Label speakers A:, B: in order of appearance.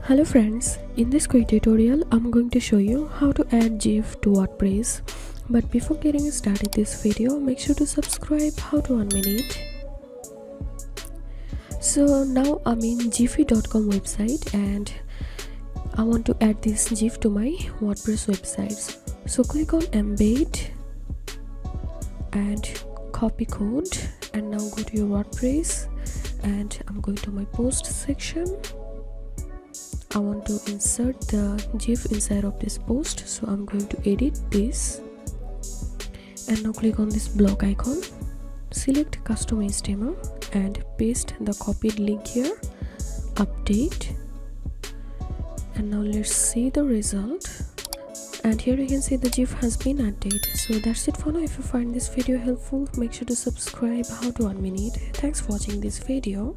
A: Hello friends, in this quick tutorial I'm going to show you how to add GIF to WordPress. But before getting started this video, make sure to subscribe how to animate. So now I'm in giphy.com website and I want to add this GIF to my WordPress website. So click on embed and copy code and now go to your WordPress and I'm going to my post section. I want to insert the GIF inside of this post, so I'm going to edit this and now click on this block icon, select custom HTML and paste the copied link here, update, and now let's see the result. And here you can see the GIF has been added. So that's it for now. If you find this video helpful, make sure to subscribe how to animate. Thanks for watching this video.